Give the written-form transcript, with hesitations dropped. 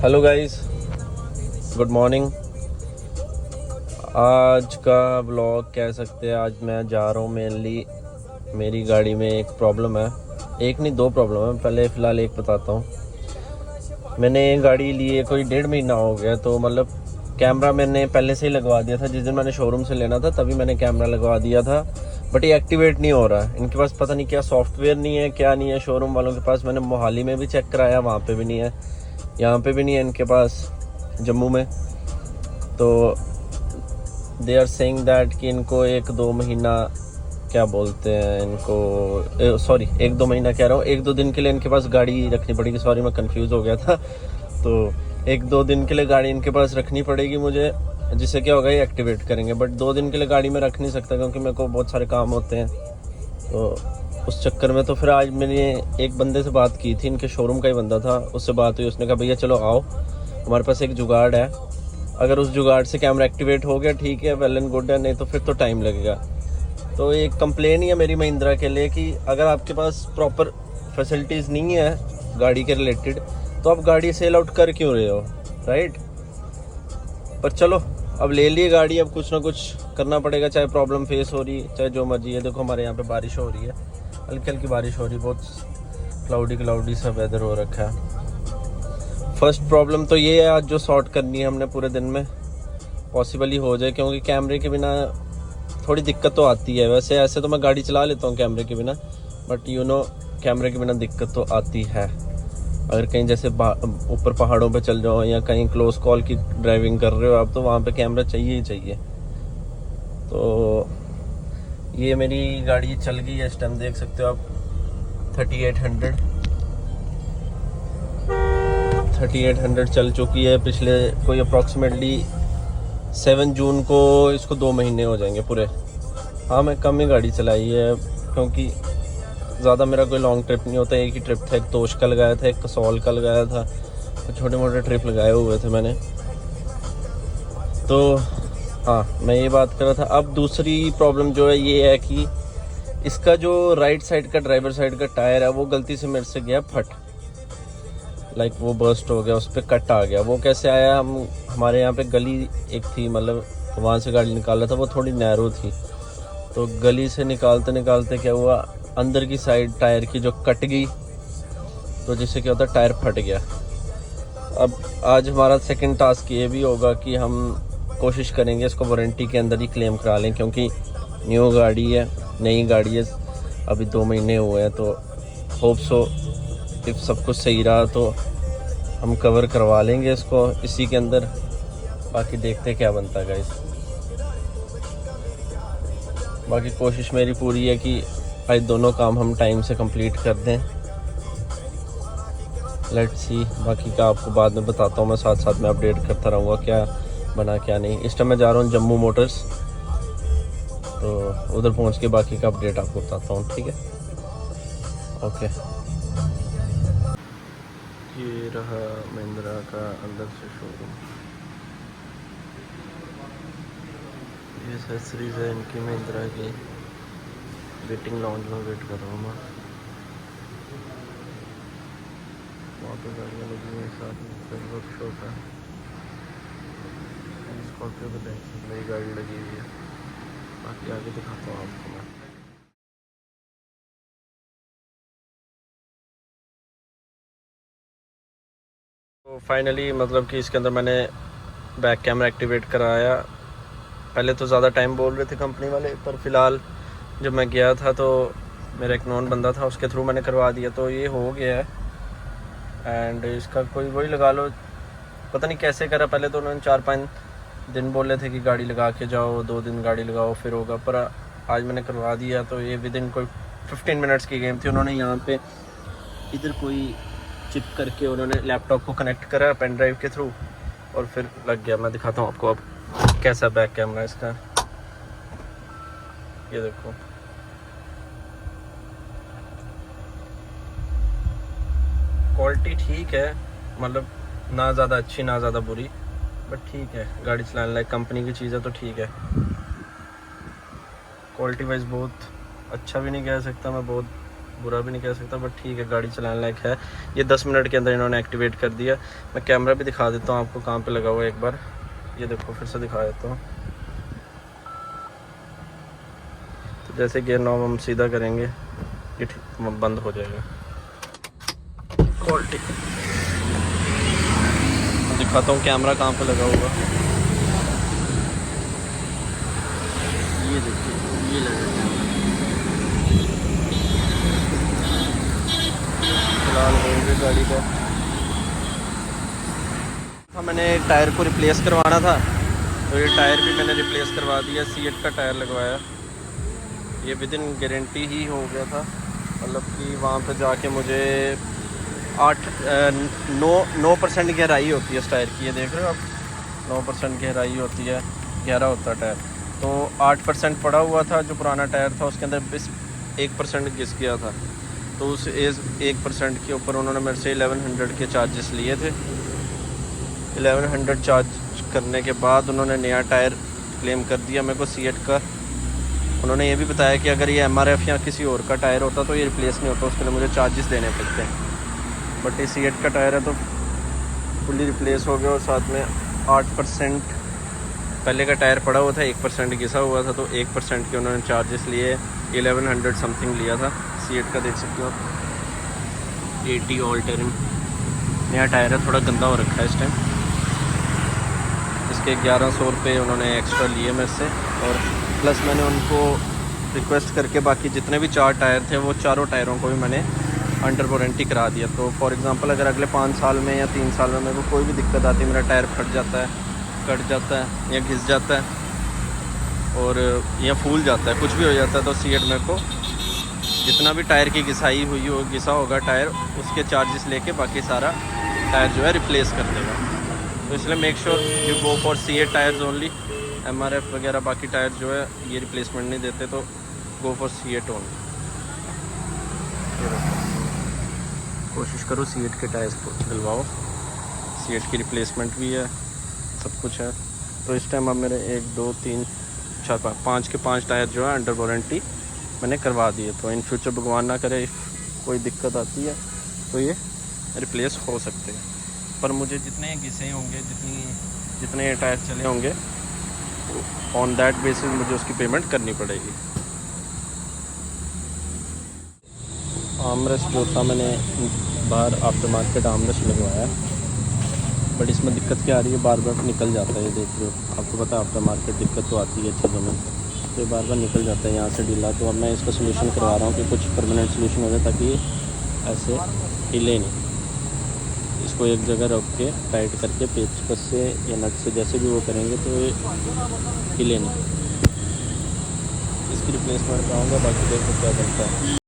Hello guys, good morning. आज का blog कह सकते हैं। आज मैं जा रहा हूँ मेनली, मेरी गाड़ी में एक प्रॉब्लम है। एक नहीं, दो प्रॉब्लम है। पहले फ़िलहाल एक बताता हूँ। मैंने गाड़ी लिए कोई 1.5 महीना हो गया, तो मतलब कैमरा मैंने पहले से ही लगवा दिया था। जिस दिन मैंने शोरूम से लेना था तभी मैंने कैमरा लगवा दिया था, बट ये एक्टिवेट नहीं हो रहा है। इनके पास पता नहीं क्या सॉफ्टवेयर नहीं है, क्या नहीं है शोरूम वालों के पास। मैंने मोहाली में भी चेक कराया, वहाँ पे भी नहीं है, यहाँ पे भी नहीं है इनके पास, जम्मू में। तो दे आर सेइंग दैट कि इनको 1-2 महीना, क्या बोलते हैं इनको, सॉरी 1-2 महीना कह रहा हूँ, 1-2 दिन के लिए इनके पास गाड़ी रखनी पड़ेगी। सॉरी मैं कंफ्यूज हो गया था। तो 1-2 दिन के लिए गाड़ी इनके पास रखनी पड़ेगी मुझे, जिससे क्या होगा, ये एक्टिवेट करेंगे। बट 2 दिन के लिए गाड़ी में रख नहीं सकता क्योंकि मेरे को बहुत सारे काम होते हैं। तो उस चक्कर में तो फिर आज मैंने एक बंदे से बात की थी, इनके शोरूम का ही बंदा था, उससे बात हुई। उसने कहा भैया चलो आओ, हमारे पास एक जुगाड़ है। अगर उस जुगाड़ से कैमरा एक्टिवेट हो गया ठीक है, वेल एंड गुड है, नहीं तो फिर तो टाइम लगेगा। तो एक कंप्लेन ही है मेरी महिंद्रा के लिए कि अगर आपके पास प्रॉपर फैसिलिटीज़ नहीं है गाड़ी के रिलेटेड, तो आप गाड़ी सेल आउट कर क्यों रहे हो, राइट। पर चलो, अब ले लिए गाड़ी, अब कुछ ना कुछ करना पड़ेगा, चाहे प्रॉब्लम फेस हो रही चाहे जो मर्जी है। देखो हमारे यहाँ पे बारिश हो रही है, हल्की हल्की बारिश हो रही है, बहुत क्लाउडी सा वेदर हो रखा है। फर्स्ट प्रॉब्लम तो ये है आज जो सॉर्ट करनी है हमने पूरे दिन में, पॉसिबल ही हो जाए, क्योंकि कैमरे के बिना थोड़ी दिक्कत तो आती है। वैसे ऐसे तो मैं गाड़ी चला लेता हूँ कैमरे के बिना, बट कैमरे के बिना दिक्कत तो आती है। अगर कहीं जैसे ऊपर पहाड़ों पे चल जाओ या कहीं क्लोज कॉल की ड्राइविंग कर रहे हो आप, तो वहाँ पे कैमरा चाहिए ही चाहिए। तो ये मेरी गाड़ी चल गई है, इस टाइम देख सकते हो आप 3800 चल चुकी है। पिछले कोई अप्रॉक्सीमेटली 7 जून को इसको 2 महीने हो जाएंगे पूरे। हाँ, मैं कम ही गाड़ी चलाई है क्योंकि ज़्यादा मेरा कोई लॉन्ग ट्रिप नहीं होता। एक ही ट्रिप था, एक तोश का लगाया था, एक कसौल का लगाया था, तो छोटे मोटे ट्रिप लगाए हुए थे मैंने। तो हाँ, मैं ये बात कर रहा था। अब दूसरी प्रॉब्लम जो है ये है कि इसका जो राइट साइड का, ड्राइवर साइड का टायर है, वो गलती से मेरे से गया फट, लाइक वो बर्स्ट हो गया, उस पर कट आ गया। वो कैसे आया, हमारे यहाँ पे गली एक थी, मतलब वहाँ से गाड़ी निकाला था, वो थोड़ी नैरो थी। तो गली से निकालते निकालते क्या हुआ, अंदर की साइड टायर की जो कट गई, तो जिससे क्या होता है टायर फट गया। अब आज हमारा सेकंड टास्क ये भी होगा कि हम कोशिश करेंगे इसको वारंटी के अंदर ही क्लेम करा लें, क्योंकि न्यू गाड़ी है, नई गाड़ी है, अभी 2 महीने हुए हैं। तो होप सो इफ सब कुछ सही रहा तो हम कवर करवा लेंगे इसको इसी के अंदर। बाकी देखते क्या बनता है गाइस। बाकी कोशिश मेरी पूरी है कि आज दोनों काम हम टाइम से कंप्लीट कर दें। लेट्स सी, बाकी का आपको बाद में बताता हूँ मैं, साथ साथ में अपडेट करता रहूँगा क्या बना क्या नहीं। इस टाइम मैं जा रहा हूँ जम्मू मोटर्स, तो उधर पहुँच के बाकी का अपडेट आपको बताता हूँ, ठीक है। ओके, ये रहा महिंद्रा का अंदर से शोरूम। ये एक्सेसरीज है इनकी महिंद्रा की। वेटिंग लाउंज में वेट कर रहा हूँ मैं। वहाँ पे गाड़ियाँ लगी हुई साथ में, वर्कशॉप है। स्कॉर्पियो पे नई गाड़ी लगी हुई है। बाकी आगे दिखाता हूँ आपको मैं। तो फाइनली मतलब कि इसके अंदर मैंने बैक कैमरा एक्टिवेट कराया। पहले तो ज़्यादा टाइम बोल रहे थे कंपनी वाले, पर फ़िलहाल जब मैं गया था तो मेरा एक नॉन बंदा था, उसके थ्रू मैंने करवा दिया, तो ये हो गया है। एंड इसका कोई वही लगा लो, पता नहीं कैसे करा। पहले तो उन्होंने 4-5 दिन बोले थे कि गाड़ी लगा के जाओ, 2 दिन गाड़ी लगाओ फिर होगा, पर आज मैंने करवा दिया। तो ये विद इन कोई 15 मिनट्स की गेम थी। उन्होंने यहाँ पे इधर कोई चिप करके उन्होंने लैपटॉप को कनेक्ट करा पेन ड्राइव के थ्रू, और फिर लग गया। मैं दिखाता हूँ आपको अब कैसा बैक कैमरा इसका। ये देखो, क्वालिटी ठीक है, मतलब ना ज़्यादा अच्छी ना ज़्यादा बुरी, बट ठीक है। गाड़ी चलाने लायक कंपनी की चीज़ है तो ठीक है। क्वालिटी वाइज बहुत अच्छा भी नहीं कह सकता मैं, बहुत बुरा भी नहीं कह सकता, बट ठीक है, गाड़ी चलाने लायक है। ये 10 मिनट के अंदर इन्होंने एक्टिवेट कर दिया। मैं कैमरा भी दिखा देता हूँ आपको कहाँ पे लगा हुआ है, एक बार ये देखो, फिर से दिखा देता हूँ। तो जैसे गियर नॉब हम सीधा करेंगे ये ठीक बंद हो जाएगा। क्वालिटी दिखाता हूँ कैमरा कहाँ पे लगा हुआ। ये देखिए, ये लगा फिलहाल होंगे गाड़ी का। हाँ, मैंने टायर को रिप्लेस करवाना था, तो ये टायर भी मैंने रिप्लेस करवा दिया। सीएट का टायर लगवाया, ये विद इन गारंटी ही हो गया था। मतलब कि वहाँ पे जाके मुझे 9% गहराई होती है इस टायर की, ये देख रहे हो आप, 9% गहराई होती है, गहरा होता है टायर। तो 8% पड़ा हुआ था जो पुराना टायर था, उसके अंदर बस 1% घिस गया था। तो उस 1% के ऊपर उन्होंने मेरे से 1100 के चार्जेस लिए थे। 1100 चार्ज करने के बाद उन्होंने नया टायर क्लेम कर दिया मेरे को सीएट का। उन्होंने ये भी बताया कि अगर ये एमआरएफ या किसी और का टायर होता तो ये रिप्लेस नहीं होता, उसके लिए मुझे चार्जेस देने पड़ते हैं। बट ये सीएट का टायर है तो फुली रिप्लेस हो गया। और साथ में 8% पहले का टायर पड़ा हुआ था, 1% घिसा हुआ था, तो 1% के उन्होंने चार्जेस लिए। 1100 समथिंग लिया था सीएट का, देख सकते हो आप। 80 ऑल टेरिंग नया टायर है, थोड़ा गंदा हो रखा है इस टाइम। इसके 1100 रुपये उन्होंने एक्स्ट्रा लिए मेरे से। और प्लस मैंने उनको रिक्वेस्ट करके बाकी जितने भी 4 टायर थे वो चारों टायरों को भी मैंने अंडर वारंटी करा दिया। तो फॉर एग्ज़ाम्पल अगर अगले 5 साल में या 3 साल में मेरे को कोई भी दिक्कत आती है, मेरा टायर फट जाता है, कट जाता है या घिस जाता है और या फूल जाता है, कुछ भी हो जाता है, तो सीएट मेरे को जितना भी टायर की घिसाई हुई हो, घिसा होगा टायर, उसके चार्जेस लेके बाकी सारा टायर जो है रिप्लेस कर देगा। तो इसलिए make sure you go for CEAT tyres only. MRF वगैरह बाकी टायर जो है ये रिप्लेसमेंट नहीं देते, तो गो फॉर सीएट ओनली। कोशिश करो सीएट के टायर्स को दिलवाओ, सीएट की रिप्लेसमेंट भी है, सब कुछ है। तो इस टाइम अब मेरे 1 2 3 4 5 के 5 टायर जो है अंडर वारंटी मैंने करवा दिए। तो इन फ्यूचर भगवान ना करे कोई दिक्कत आती है तो ये रिप्लेस हो सकते हैं। पर मुझे जितने घिसे होंगे, जितने टायर चले होंगे, ऑन दैट बेसिस मुझे उसकी पेमेंट करनी पड़ेगी। आर्मरेस्ट जो था मैंने बाहर आफ्टर मार्केट आर्मरेस्ट लगवाया, बट इसमें दिक्कत क्या आ रही है, बार बार निकल जाता है। ये देख रहे हो, आपको पता है आफ्टर मार्केट दिक्कत तो आती है चीज़ों में, तो ये बार बार निकल जाता है यहाँ से ढीला। तो अब मैं इसका सोल्यूशन करवा रहा हूँ कि कुछ परमानेंट सोल्यूशन हो जाए ताकि ये ऐसे हिले नहीं। इसको एक जगह रख के टाइट करके पेचकस से या नट से जैसे भी वो करेंगे तो ये हिले नहीं। इसकी रिप्लेसमेंट कराऊँगा, बाकी देखो क्या बनता है।